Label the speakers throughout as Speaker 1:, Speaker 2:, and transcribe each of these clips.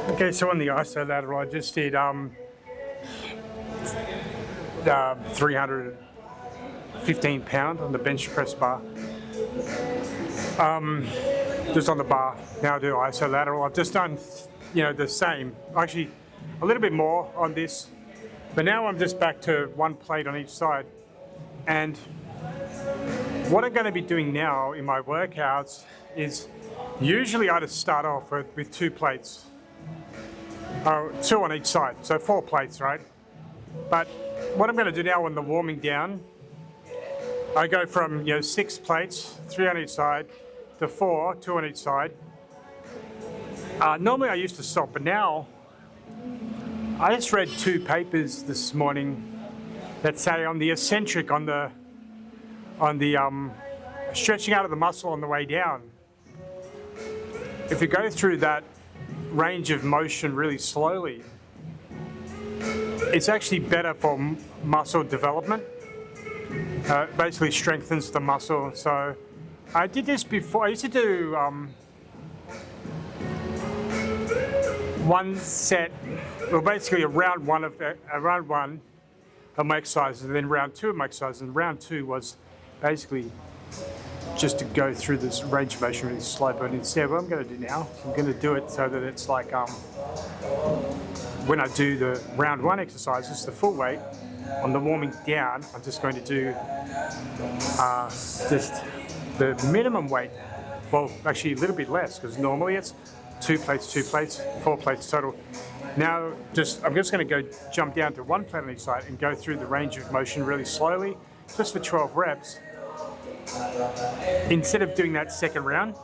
Speaker 1: Okay, so on the isolateral, I just did 315 pound on the bench press bar. Just on the bar. Now I do isolateral. I've just done, the same. Actually, a little bit more on this, but now I'm just back to one plate on each side. And what I'm going to be doing now in my workouts is usually I just start off with 2 plates, 2 on each side, so 4 plates, right? But what I'm going to do now on the warming down, I go from 6 plates, 3 on each side, to 4, 2 on each side. Normally I used to stop, but now I just read 2 papers this morning that say on the eccentric, on the stretching out of the muscle on the way down, if you go through that range of motion really slowly, it's actually better for muscle development. Basically strengthens the muscle. So I did this before. I used to do 1 set, well, basically a round one of my exercises, and then round 2 of my exercises. And round 2 was basically just to go through this range of motion really slow. But instead, what I'm going to do now, I'm going to do it so that it's like when I do the round 1 exercises, the full weight, on the warming down, I'm just going to do just the minimum weight. Well, actually a little bit less, because normally it's 2 plates, 4 plates total. Now, I'm just going to go jump down to 1 plate on each side and go through the range of motion really slowly, just for 12 reps. Instead of doing that second round,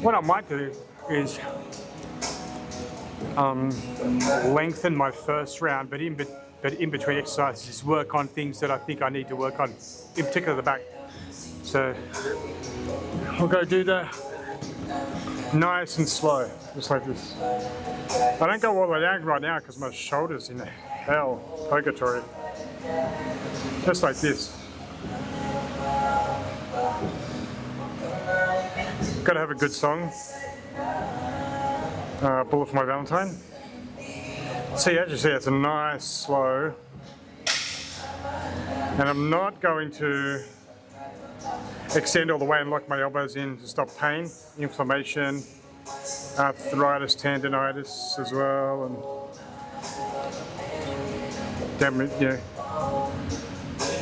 Speaker 1: what I might do is lengthen my first round, but in between exercises, work on things that I think I need to work on, in particular the back. So I'll go do the nice and slow, just like this. I don't go all the way down right now because my shoulder's in hell, purgatory. Just like this. Gotta have a good song. Bullet for My Valentine. See, as you see, it's a nice slow. And I'm not going to extend all the way and lock my elbows in to stop pain, inflammation, arthritis, tendonitis as well, and damage,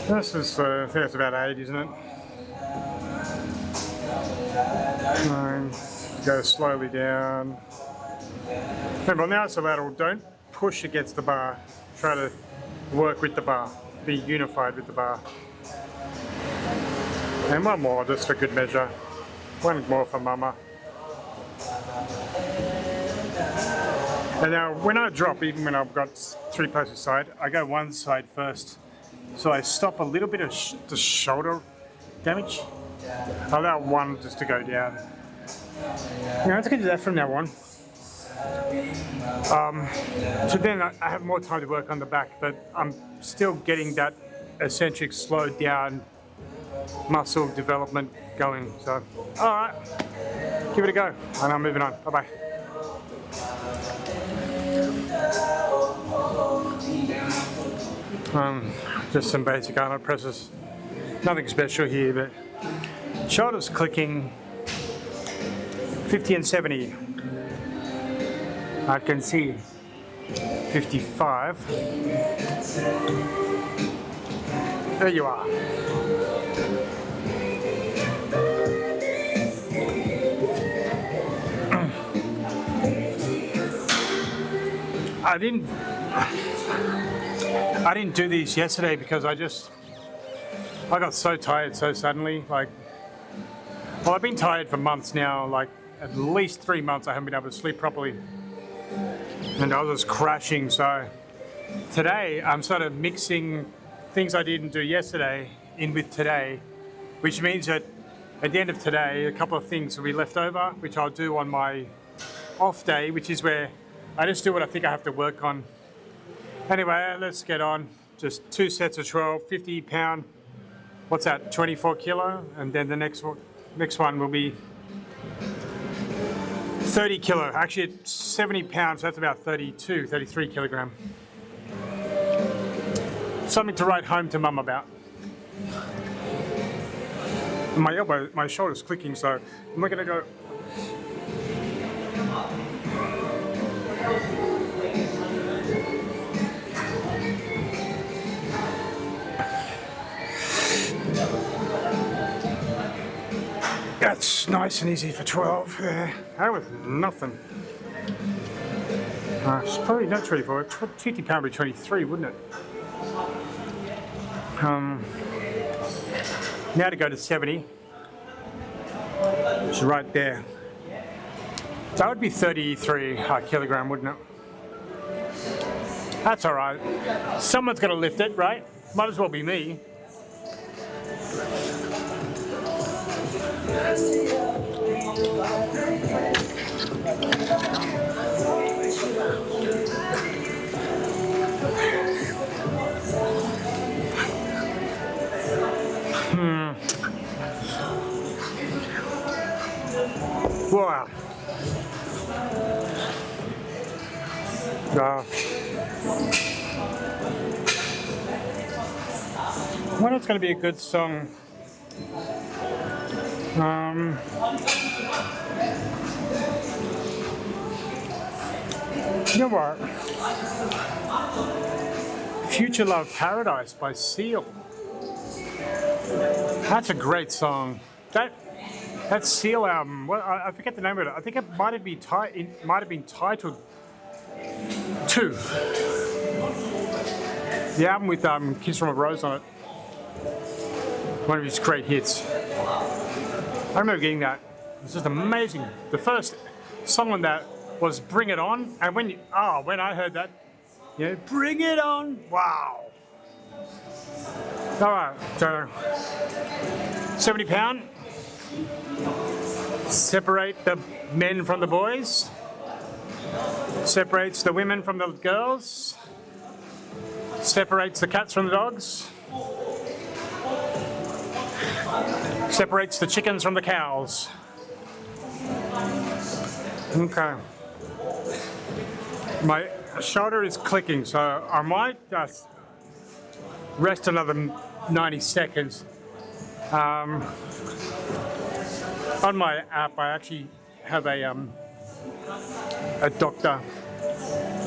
Speaker 1: This is, I think it's about 8, isn't it? 9, go slowly down. Remember, on the isolateral, don't push against the bar. Try to work with the bar. Be unified with the bar. And 1 more, just for good measure. 1 more for mama. And now, when I drop, even when I've got 3 plates aside, I go 1 side first. So I stop a little bit of the shoulder damage. I allow 1 just to go down. Now, let's do that from now on. So then I have more time to work on the back, but I'm still getting that eccentric slowed down muscle development going. So, all right, give it a go, and I'm moving on. Bye-bye. Just some basic Arnold presses. Nothing special here, but shoulders clicking 50 and 70. I can see 55. There you are. I didn't do these yesterday because I got so tired so suddenly. I've been tired for months now, like at least 3 months I haven't been able to sleep properly. And I was just crashing, so today I'm sort of mixing things I didn't do yesterday in with today, which means that at the end of today, a couple of things will be left over, which I'll do on my off day, which is where I just do what I think I have to work on. Anyway, let's get on. Just 2 sets of 12, 50 pound, what's that, 24 kilo? And then the next one will be 30 kilo. Actually, it's 70 pounds, so that's about 32, 33 kilogram. Something to write home to mum about. My elbow, my shoulder's clicking, so I'm not gonna go. That's nice and easy for 12. Yeah, that was nothing. It's probably not 24. 50 pound would be 23, wouldn't it? Now to go to 70. It's right there. That would be 33 kilogram, wouldn't it? That's all right. Someone's got to lift it, right? Might as well be me. Wow. When it's going to be a good song. You know what? Future Love Paradise by Seal. That's a great song. That Seal album. Well, I forget the name of it. I think it might have been titled 2. The album with Kiss from a Rose on it. One of his great hits. I remember getting that. It was just amazing. The first song on that was Bring It On. And when I heard that, Bring It On. Wow. All right, so 70 pound. Separate the men from the boys. Separates the women from the girls. Separates the cats from the dogs. Separates the chickens from the cows. Okay. My shoulder is clicking, so I might just rest another 90 seconds. On my app, I actually have a doctor,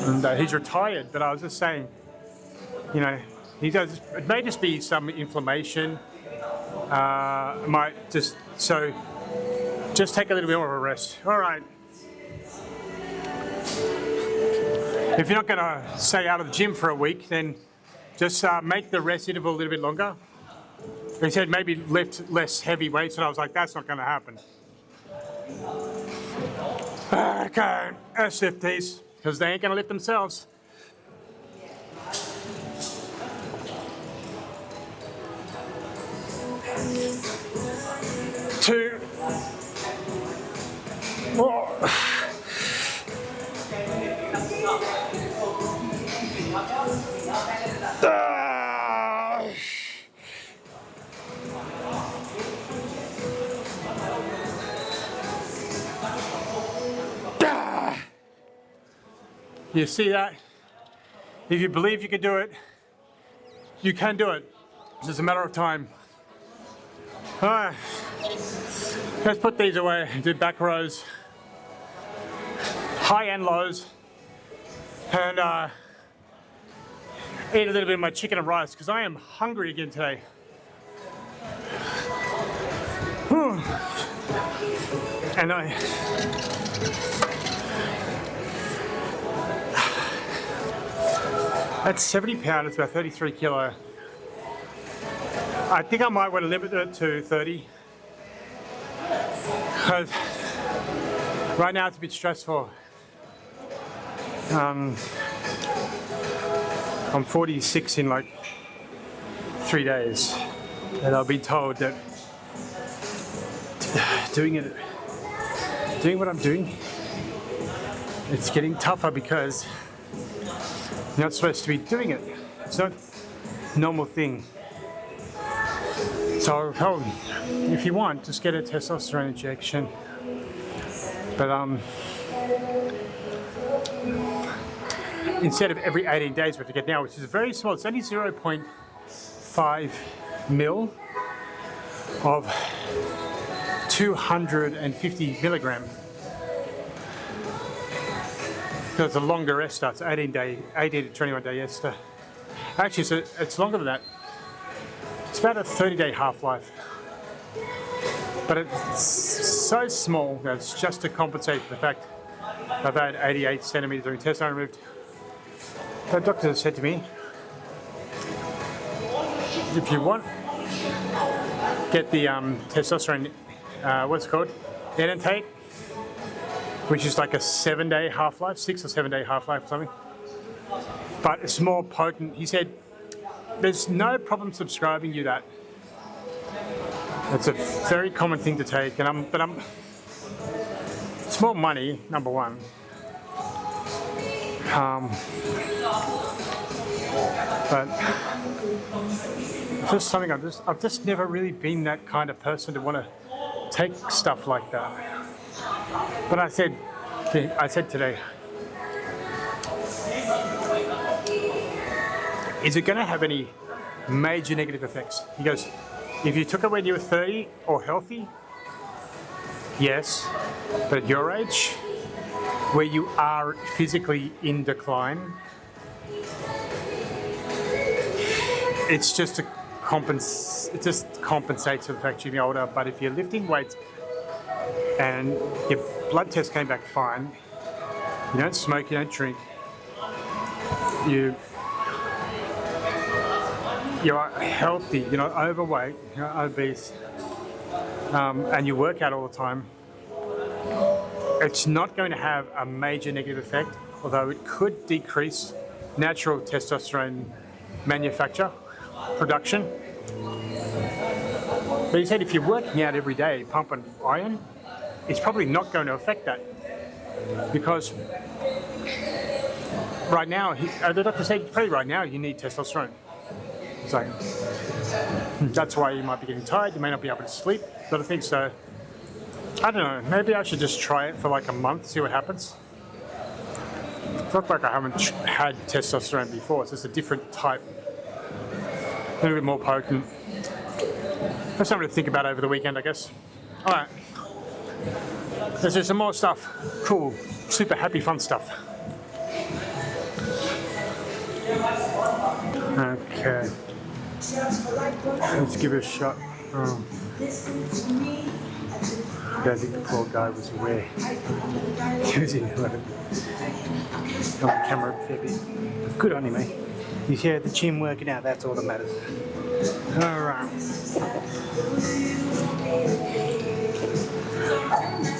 Speaker 1: and he's retired. But I was just saying, it may just be some inflammation. Just take a little bit more of a rest. All right. If you're not going to stay out of the gym for a week, then just make the rest interval a little bit longer. They said maybe lift less heavy weights, and I was like, that's not going to happen. Okay, let's lift these, because they ain't going to lift themselves. Two. More. You see that? If you believe you can do it, you can do it. It's just a matter of time. All right. Let's put these away. Do back rows, high and lows, and eat a little bit of my chicken and rice because I am hungry again today. And that's 70 pounds, it's about 33 kilo. I think I might want to limit it to 30. Because right now it's a bit stressful. I'm 46 in like 3 days. And I've been told that doing what I'm doing, it's getting tougher because you're not supposed to be doing it. It's not a normal thing. So, if you want, just get a testosterone injection. But instead of every 18 days, what you get now, which is very small. It's only 0.5 mil of 250 milligram. So it's a longer ester. It's 18 to 21 day ester. Actually, so it's longer than that. It's about a 30-day half-life. But it's so small that it's just to compensate for the fact I've had 88 centimeters of intestine removed. The doctor said to me, if you want, get the testosterone, what's it called? Enantate, which is like a 7-day half-life, 6 or 7-day half-life or something. But it's more potent. He said, there's no problem subscribing you that. It's a very common thing to take, and it's more money, number one. But it's just something I've just never really been that kind of person to want to take stuff like that. But I said today, is it going to have any major negative effects? He goes, if you took it when you were 30 or healthy, yes, but at your age, where you are physically in decline, it's just it just compensates for the fact you're getting older. But if you're lifting weights and your blood test came back fine, you don't smoke, you don't drink, you are healthy, you're not overweight, you're not obese, and you work out all the time, it's not going to have a major negative effect, although it could decrease natural testosterone manufacture, production. But he said if you're working out every day, pumping iron, it's probably not going to affect that. Because right now, the doctor said, probably right now, you need testosterone. So that's why you might be getting tired, you may not be able to sleep, sort of thing. So I don't know, maybe I should just try it for like a month, see what happens. It's not like I haven't had testosterone before, it's just a different type, a little bit more potent. That's something to think about over the weekend, I guess. All right, let's do some more stuff. Cool, super happy, fun stuff. Okay, let's give it a shot. Oh. I don't think the poor guy was aware he was in on the camera a fair bit. Good on him, eh? He's here at the gym working out, that's all that matters. Alright.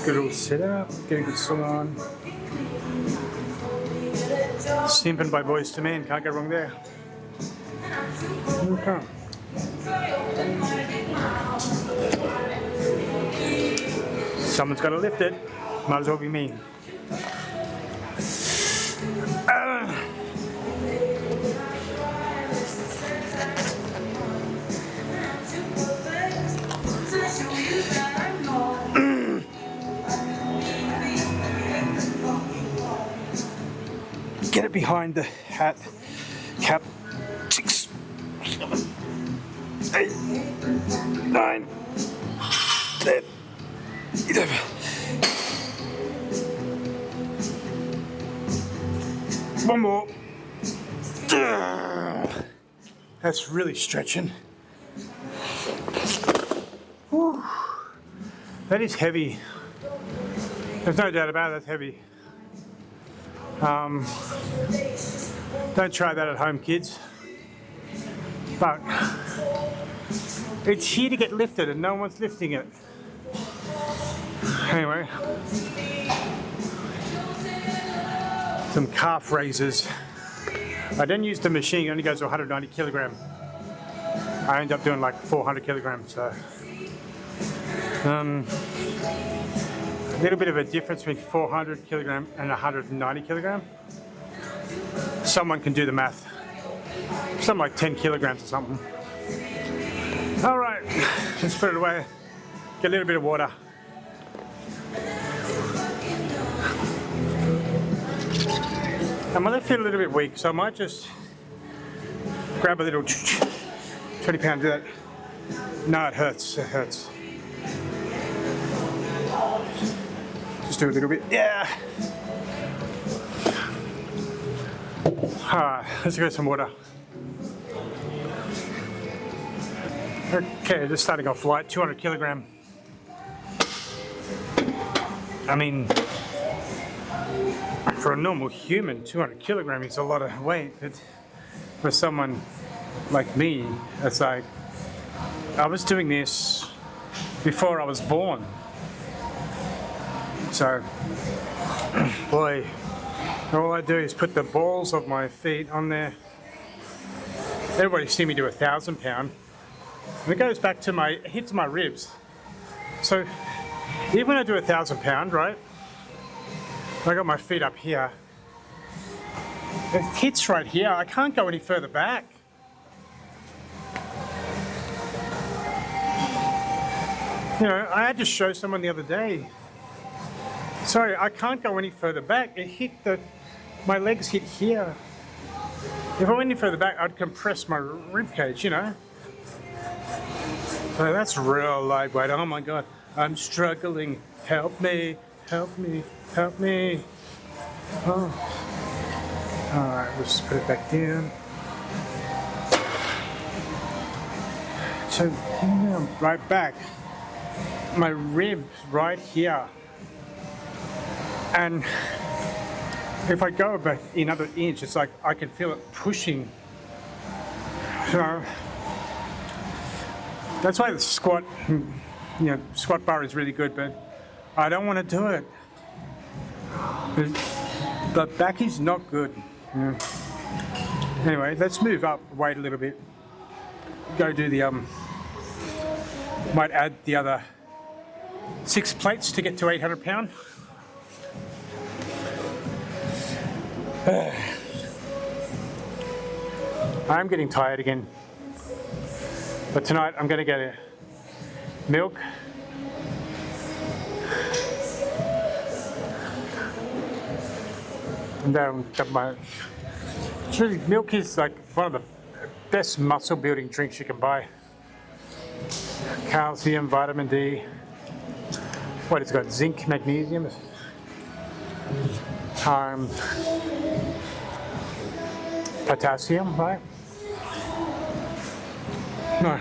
Speaker 1: Good little setup, getting a good song on. Simping by Boys to Men, can't go wrong there. Okay. Someone's got to lift it. Might as well be me. Get it behind the hat. Cap. 6, 7, 8, 9, 10. 11. One more. That's really stretching. Whew. That is heavy. There's no doubt about it, that's heavy. Don't try that at home, kids. But it's here to get lifted and no one's lifting it. Anyway, some calf raisers. I don't use the machine, it only goes to 190 kilogram. I end up doing like 400 kilograms, so. A little bit of a difference between 400 kilogram and 190 kilogram. Someone can do the math. Something like 10 kilograms or something. All right, let's put it away. Get a little bit of water. And my left feet a little bit weak, so I might just grab a little 20 pound, do that. No, it hurts, it hurts. Just do a little bit, yeah. Alright, let's get some water. Okay, just starting off light, 200 kilogram. I mean, for a normal human, 200 kilogram is a lot of weight, but for someone like me, it's like, I was doing this before I was born. So, boy, all I do is put the balls of my feet on there. Everybody's seen me do 1,000 pound. And it goes back to it hits my ribs. So, even when I do 1,000 pound, right? I got my feet up here. It hits right here. I can't go any further back. You know, I had to show someone the other day. Sorry, I can't go any further back. It hit my legs hit here. If I went any further back, I'd compress my rib cage, you know. So that's real lightweight. Oh my God, I'm struggling. Help me, help me, help me. Oh. All right, let's put it back down. So now, right back. My ribs right here. And if I go back another inch, it's like I can feel it pushing. So that's why the squat bar is really good, but I don't want to do it. The back is not good. Yeah. Anyway, let's move up weight a little bit. Go do the might add the other 6 plates to get to 800 pound. I'm getting tired again, but tonight I'm going to get a milk, and then milk is like one of the best muscle building drinks you can buy. Calcium, vitamin D. What it's got? Zinc, magnesium. Potassium, right? No.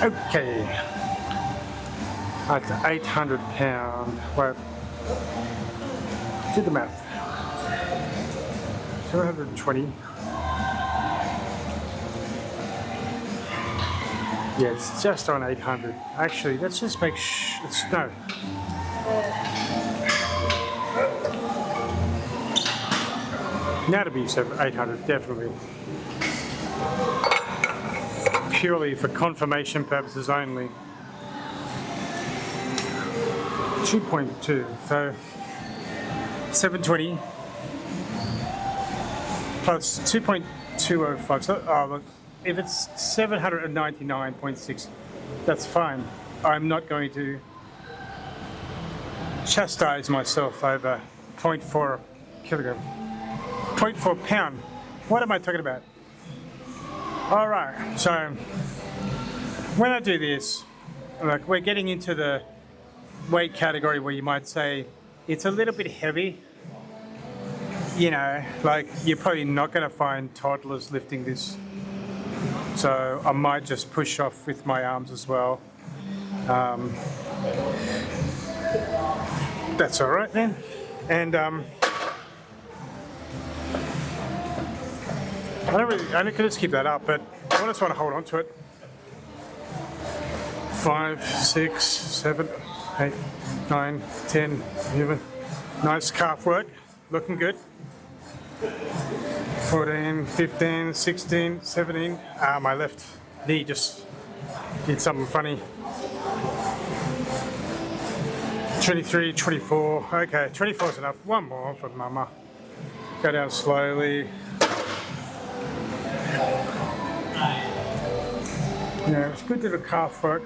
Speaker 1: Okay. At 800 pound. Well, do the math. 720. Yeah, it's just on 800. Actually, let's just make no. Now to be 800, definitely. Purely for confirmation purposes only. 2.2, so 720 plus 2.205. So, look, if it's 799.6, that's fine. I'm not going to chastise myself over 0.4 kilogram. 0.4 pound. What am I talking about? All right, so when I do this, like we're getting into the weight category where you might say it's a little bit heavy. You know, like you're probably not going to find toddlers lifting this. So I might just push off with my arms as well. That's all right then. And I could just keep that up, but I just want to hold on to it. 5, 6, 7, 8, 9, 10, 11. Nice calf work, looking good. 14, 15, 16, 17. My left knee just did something funny. 23, 24. Okay, 24 is enough. One more for mama. Go down slowly. Yeah, it's good little calf work.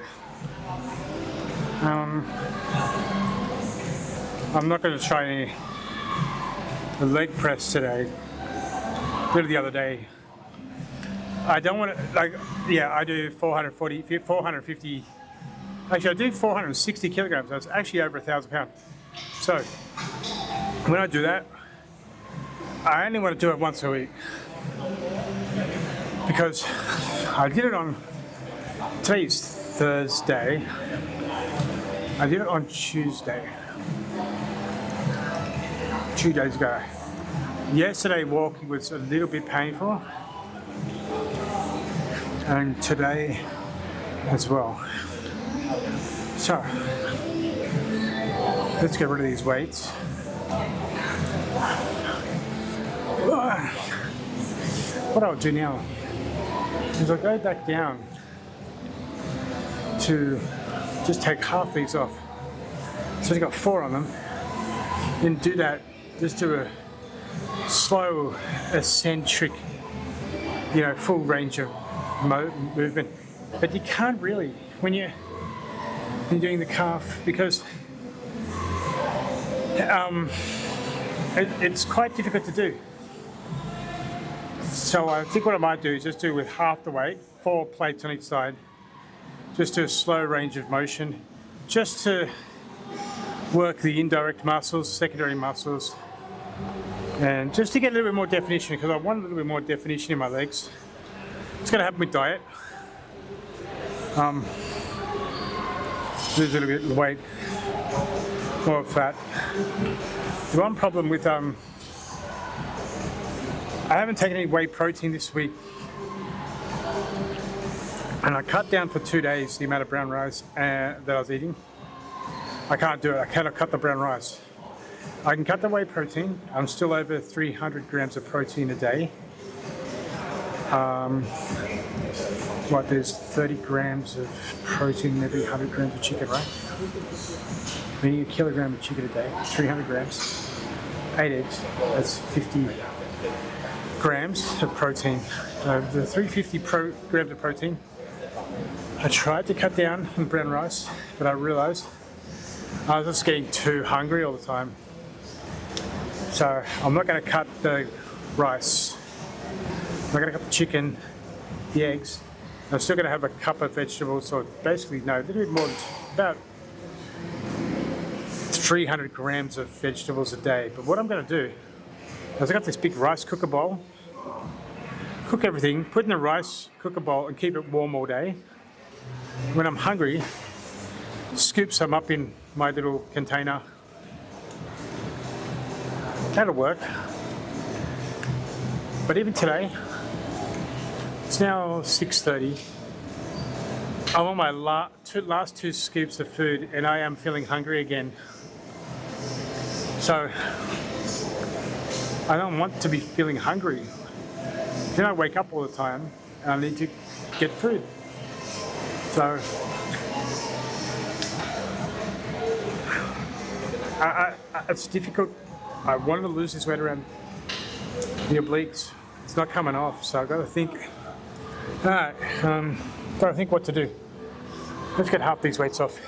Speaker 1: I'm not going to try any leg press today. Did it the other day. I don't want to, like, yeah, I do 450, actually I do 460 kilograms, so it's actually over 1,000 pounds. So, when I do that, I only want to do it once a week. Because I did it on, today's Thursday, I did it on Tuesday, 2 days ago. Yesterday walking was a little bit painful, and today as well. So, let's get rid of these weights. What I'll do now is I'll go back down to just take half these off. So I've got 4 on them. Then do that, just do a slow, eccentric, full range of movement. But you can't really when you're doing the calf, because it's quite difficult to do. So I think what I might do is just do with half the weight, 4 plates on each side, just do a slow range of motion, just to work the indirect muscles, secondary muscles, and just to get a little bit more definition, because I want a little bit more definition in my legs. It's going to happen with diet. Lose a little bit of weight, more fat. The one problem with I haven't taken any whey protein this week, and I cut down for 2 days the amount of brown rice that I was eating. I can't do it. I cannot cut the brown rice. I can cut the whey protein. I'm still over 300 grams of protein a day. There's 30 grams of protein in every 100 grams of chicken, right? Eating a kilogram of chicken a day, 300 grams, 8 eggs, that's 50 grams of protein. The 350 grams of protein, I tried to cut down on brown rice, but I realized I was just getting too hungry all the time. So I'm not going to cut the rice. I'm not going to cut the chicken, the eggs. I'm still going to have a cup of vegetables, so basically, no, a little bit more, about 300 grams of vegetables a day. But what I'm going to do is I've got this big rice cooker bowl, cook everything, put in the rice cooker bowl and keep it warm all day. When I'm hungry, scoop some up in my little container. That'll work. But even today, it's now 6:30. I'm on my last 2 scoops of food and I am feeling hungry again. So I don't want to be feeling hungry. Then I wake up all the time and I need to get food. So it's difficult. I wanted to lose this weight around the obliques. It's not coming off, so I've got to think. Got to think what to do. Let's get half these weights off.